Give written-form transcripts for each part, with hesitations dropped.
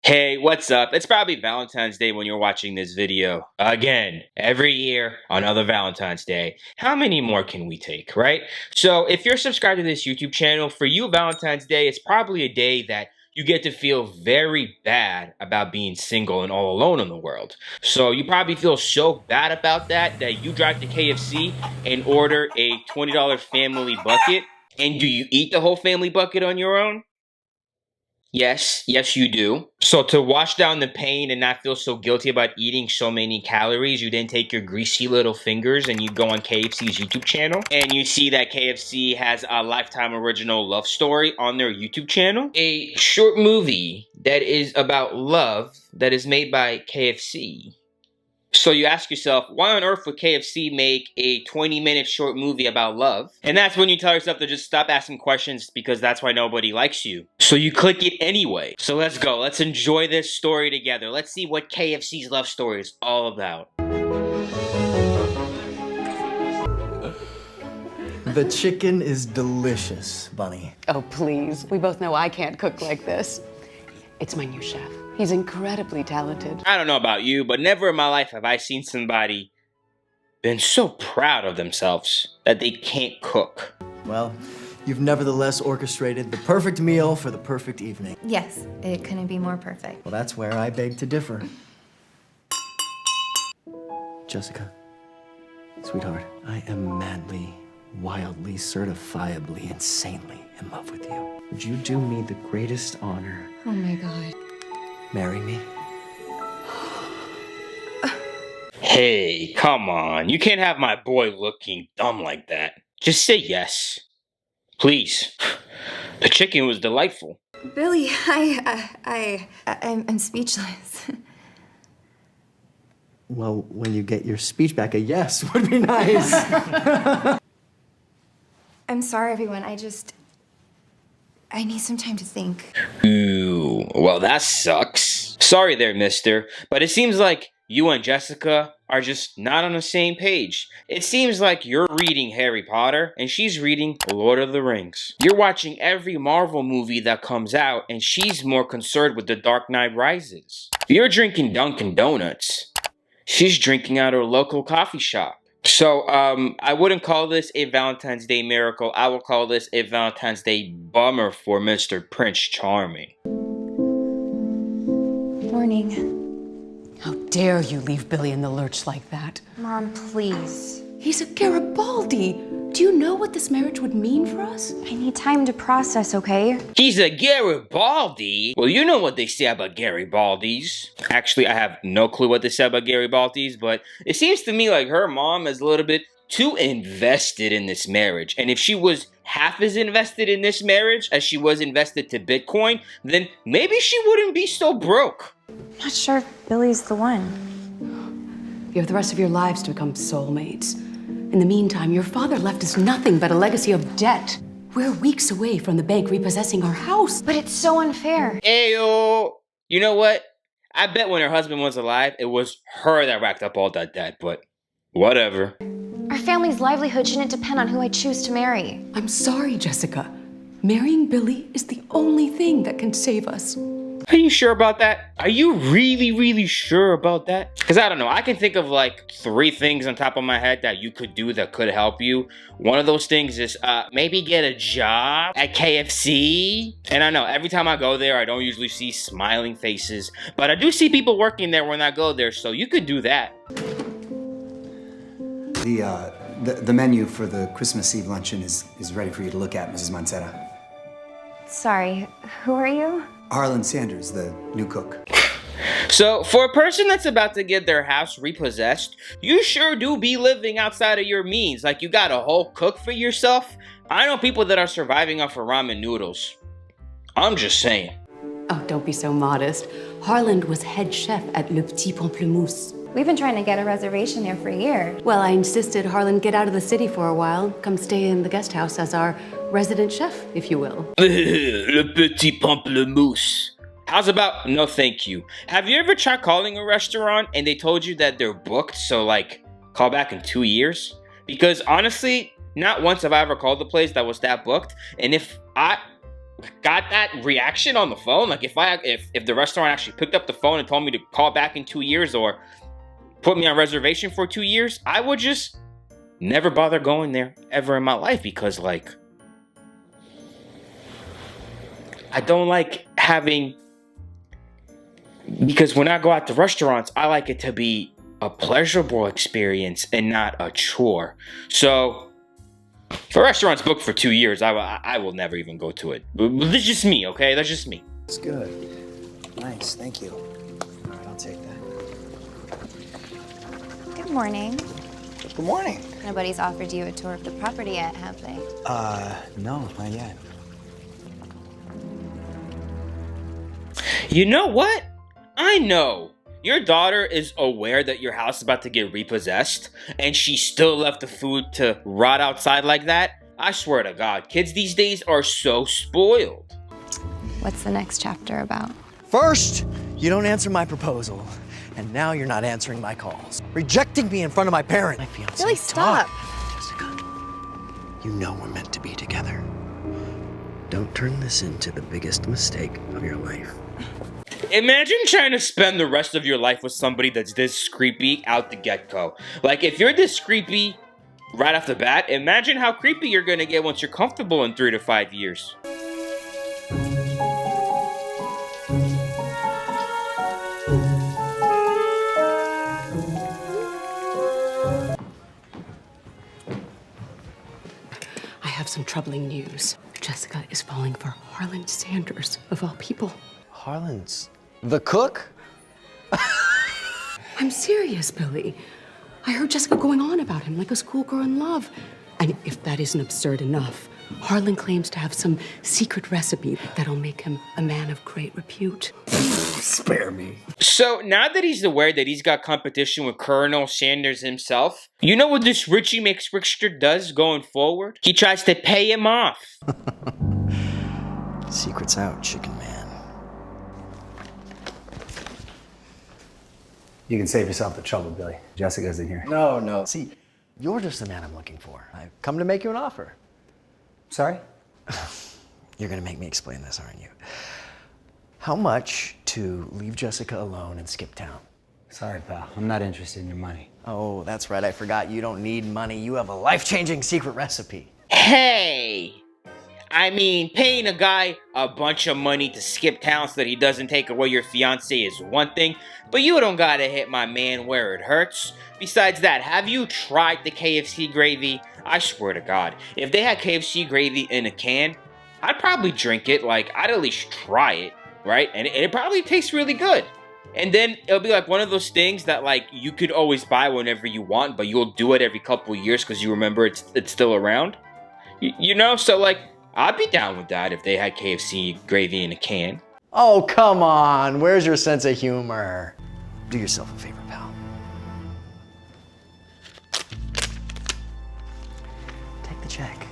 Hey, what's up? It's probably Valentine's Day when you're watching this video. Again, every year, another Valentine's Day. How many more can we take, right? So if you're subscribed to this YouTube channel, for you, Valentine's Day is probably a day that you get to feel very bad about being single and all alone in the world. So you probably feel so bad about that you drive to KFC and order a $20 family bucket. And do you eat the whole family bucket on your own? Yes, you do. So to wash down the pain and not feel so guilty about eating so many calories, you then take your greasy little fingers and you go on KFC's YouTube channel. And you see that KFC has a Lifetime original love story on their YouTube channel. A short movie that is about love that is made by KFC. So you ask yourself, why on earth would KFC make a 20-minute short movie about love? And that's when you tell yourself to just stop asking questions because that's why nobody likes you. So you click it anyway. So let's go. Let's enjoy this story together. Let's see what KFC's love story is all about. The chicken is delicious, Bunny. Oh, please. We both know I can't cook like this. It's my new chef. He's incredibly talented. I don't know about you, but never in my life have I seen somebody been so proud of themselves that they can't cook. Well, you've nevertheless orchestrated the perfect meal for the perfect evening. Yes, it couldn't be more perfect. Well, that's where I beg to differ. Jessica, sweetheart, I am madly, wildly, certifiably, insanely in love with you. Would you do me the greatest honor? Oh my God. Marry me? Hey, come on. You can't have my boy looking dumb like that. Just say yes. Please. The chicken was delightful. Billy, I'm speechless. Well, when you get your speech back, a yes would be nice. I'm sorry, everyone. I need some time to think. Ooh, well that sucks. Sorry there, mister, but it seems like you and Jessica are just not on the same page. It seems like you're reading Harry Potter and she's reading Lord of the Rings. You're watching every Marvel movie that comes out and she's more concerned with The Dark Knight Rises. You're drinking Dunkin' Donuts. She's drinking out her local coffee shop. So, I wouldn't call this a Valentine's Day miracle. I would call this a Valentine's Day bummer for Mr. Prince Charming. Morning. How dare you leave Billy in the lurch like that? Mom, please. He's a Garibaldi. Do you know what this marriage would mean for us? I need time to process, okay? He's a Garibaldi? Well, you know what they say about Garibaldis. Actually, I have no clue what they say about Garibaldis, but it seems to me like her mom is a little bit too invested in this marriage. And if she was half as invested in this marriage as she was invested to Bitcoin, then maybe she wouldn't be so broke. I'm not sure if Billy's the one. You have the rest of your lives to become soulmates. In the meantime, your father left us nothing but a legacy of debt. We're weeks away from the bank repossessing our house. But it's so unfair. Ayo! You know what? I bet when her husband was alive, it was her that racked up all that debt, but whatever. Our family's livelihood shouldn't depend on who I choose to marry. I'm sorry, Jessica. Marrying Billy is the only thing that can save us. Are you sure about that? Are you really sure about that? Because I don't know. I can think of like 3 things on top of my head that you could do that could help you. One of those things is maybe get a job at KFC. And I know every time I go there, I don't usually see smiling faces. But I do see people working there when I go there. So you could do that. The menu for the Christmas Eve luncheon is ready for you to look at, Mrs. Mancetta. Sorry, who are you? Harlan Sanders, the new cook. So, for a person that's about to get their house repossessed, you sure do be living outside of your means. Like, you got a whole cook for yourself. I know people that are surviving off of ramen noodles. I'm just saying. Oh, don't be so modest. Harlan was head chef at Le Petit Pamplemousse. We've been trying to get a reservation there for a year. Well, I insisted Harlan get out of the city for a while. Come stay in the guest house as our resident chef, if you will. Le Petit Pamplemousse. How's about no thank you? Have you ever tried calling a restaurant and they told you that they're booked, so like call back in 2 years? Because honestly, not once have I ever called a place that was that booked. And if I got that reaction on the phone. Like if the restaurant actually picked up the phone and told me to call back in 2 years or put me on reservation for 2 years, I would just never bother going there ever in my life, because like I don't like having, because when I go out to restaurants, I like it to be a pleasurable experience and not a chore. So if a restaurant's booked for 2 years, I will never even go to it. But that's just me, okay? That's just me. It's good. Nice, thank you. All right, I'll take that. Good morning. Good morning. Nobody's offered you a tour of the property yet, have they? No, not yet. You know what? I know. Your daughter is aware that your house is about to get repossessed, and she still left the food to rot outside like that? I swear to God, kids these days are so spoiled. What's the next chapter about? First, you don't answer my proposal, and now you're not answering my calls. Rejecting me in front of my parents. My fiance. Billy, stop. Jessica, you know we're meant to be together. Don't turn this into the biggest mistake of your life. Imagine trying to spend the rest of your life with somebody that's this creepy out the get-go. Like, if you're this creepy right off the bat, imagine how creepy you're gonna get once you're comfortable in 3 to 5 years. I have some troubling news. Jessica is falling for Harlan Sanders, of all people. Harlan's the cook? I'm serious, Billy. I heard Jessica going on about him like a schoolgirl in love. And if that isn't absurd enough, Harlan claims to have some secret recipe that'll make him a man of great repute. Spare me. So now that he's aware that he's got competition with Colonel Sanders himself, you know what this Richie McSwickster does going forward? He tries to pay him off. Secret's out, chicken man. You can save yourself the trouble, Billy. Jessica's in here. No. See, you're just the man I'm looking for. I've come to make you an offer. Sorry? You're gonna make me explain this, aren't you? How much to leave Jessica alone and skip town? Sorry, pal. I'm not interested in your money. Oh, that's right, I forgot. You don't need money. You have a life-changing secret recipe. Hey! I mean, paying a guy a bunch of money to skip town so that he doesn't take away your fiancé is one thing, but you don't gotta hit my man where it hurts. Besides that, have you tried the KFC gravy? I swear to God, if they had KFC gravy in a can, I'd probably drink it. Like, I'd at least try it, right? And it probably tastes really good. And then it'll be like one of those things that like you could always buy whenever you want, but you'll do it every couple of years because you remember it's still around. You know, so like, I'd be down with that if they had KFC gravy in a can. Oh, come on. Where's your sense of humor? Do yourself a favor, pal. Take the check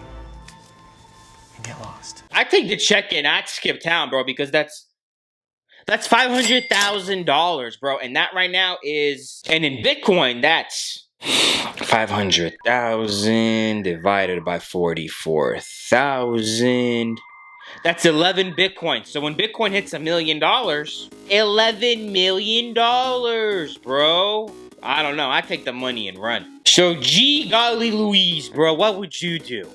and get lost. I take the check and I'd skip town, bro, because that's $500,000, bro, and that right now is, and in Bitcoin, that's 500,000 divided by 44,000. That's 11 Bitcoin. So when Bitcoin hits $1 million, $11 million, bro. I don't know. I take the money and run. So G golly Louise, bro, what would you do?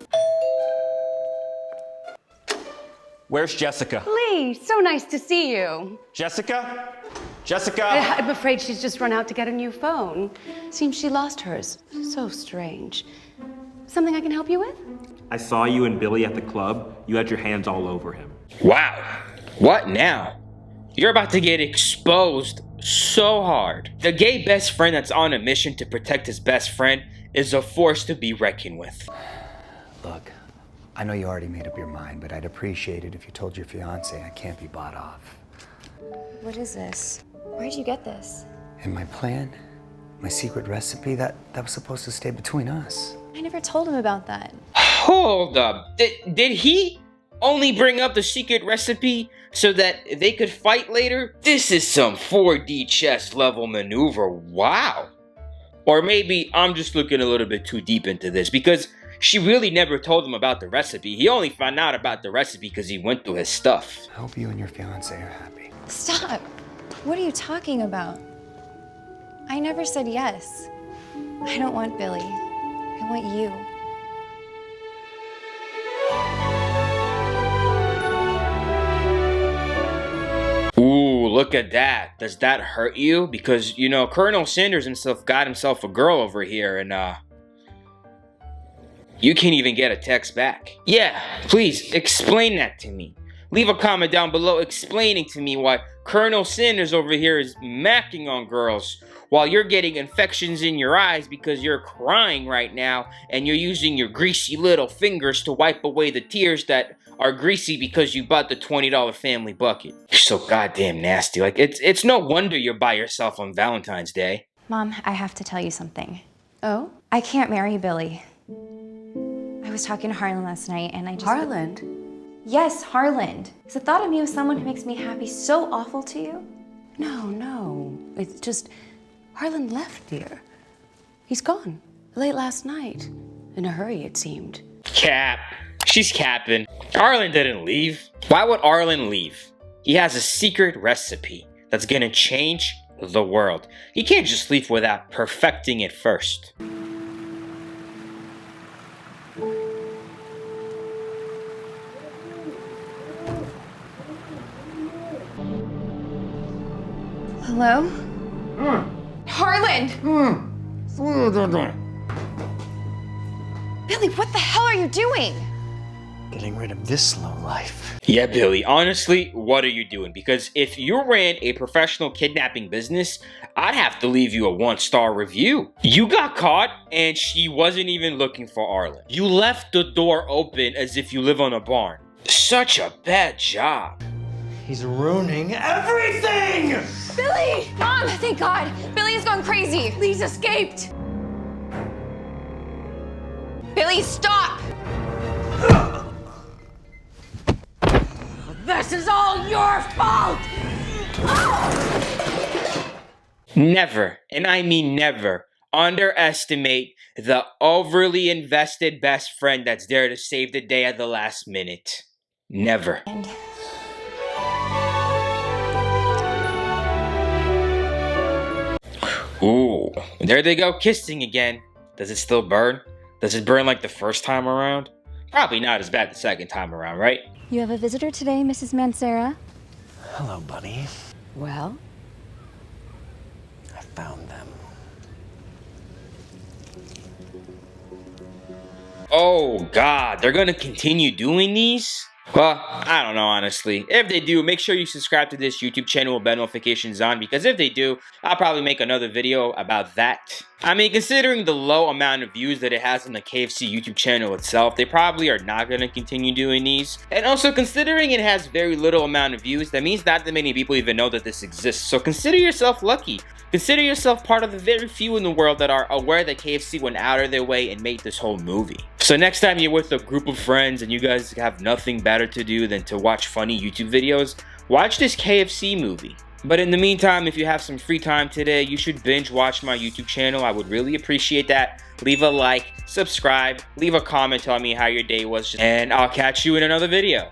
Where's Jessica? Lee, so nice to see you. Jessica? Jessica? I'm afraid she's just run out to get a new phone. Seems she lost hers. So strange. Something I can help you with? I saw you and Billy at the club. You had your hands all over him. Wow. What now? You're about to get exposed so hard. The gay best friend that's on a mission to protect his best friend is a force to be reckoned with. Look, I know you already made up your mind, but I'd appreciate it if you told your fiance I can't be bought off. What is this? Where'd you get this? And my plan, my secret recipe, that was supposed to stay between us. I never told him about that. Hold up. Did he only bring up the secret recipe so that they could fight later? This is some 4D chess level maneuver. Wow. Or maybe I'm just looking a little bit too deep into this, because She really never told him about the recipe. He only found out about the recipe because he went through his stuff. I hope you and your fiance are happy. Stop. What are you talking about? I never said yes. I don't want Billy. I want you. Ooh, look at that. Does that hurt you? Because, you know, Colonel Sanders himself got himself a girl over here and, you can't even get a text back. Yeah, please, explain that to me. Leave a comment down below explaining to me why Colonel Sanders over here is macking on girls while you're getting infections in your eyes because you're crying right now and you're using your greasy little fingers to wipe away the tears that are greasy because you bought the $20 family bucket. You're so goddamn nasty. Like, it's no wonder you're by yourself on Valentine's Day. Mom, I have to tell you something. Oh? I can't marry Billy. I was talking to Harlan last night and I just... Harland? Yes, Harlan. Is the thought of me with someone who makes me happy so awful to you? No. It's just, Harlan left, dear. He's gone. Late last night. In a hurry, it seemed. Cap. She's capping. Arlen didn't leave. Why would Arlen leave? He has a secret recipe that's gonna change the world. He can't just leave without perfecting it first. Hello? Harlan! Billy, what the hell are you doing? Getting rid of this slow life. Yeah, Billy, honestly, what are you doing? Because if you ran a professional kidnapping business, I'd have to leave you a 1-star review. You got caught and she wasn't even looking for Arlen. You left the door open as if you live on a barn. Such a bad job. He's ruining everything! Billy! Mom, thank God. Billy has gone crazy. Please escaped. Billy, stop! This is all your fault! Never, and I mean never, underestimate the overly invested best friend that's there to save the day at the last minute. Never. Ooh, there they go kissing again. Does it still burn? Does it burn like the first time around? Probably not as bad the second time around, right? You have a visitor today, Mrs. Mancera. Hello, buddy. Well? I found them. Oh God, they're gonna continue doing these? Well, I don't know, honestly. If they do, make sure you subscribe to this YouTube channel with bell notifications on, because if they do, I'll probably make another video about that. I mean, considering the low amount of views that it has on the KFC YouTube channel itself, they probably are not going to continue doing these. And also, considering it has very little amount of views, that means not that many people even know that this exists. So consider yourself lucky. Consider yourself part of the very few in the world that are aware that KFC went out of their way and made this whole movie. So next time you're with a group of friends and you guys have nothing better to do than to watch funny YouTube videos, watch this KFC movie. But in the meantime, if you have some free time today, you should binge watch my YouTube channel. I would really appreciate that. Leave a like, subscribe, leave a comment telling me how your day was, and I'll catch you in another video.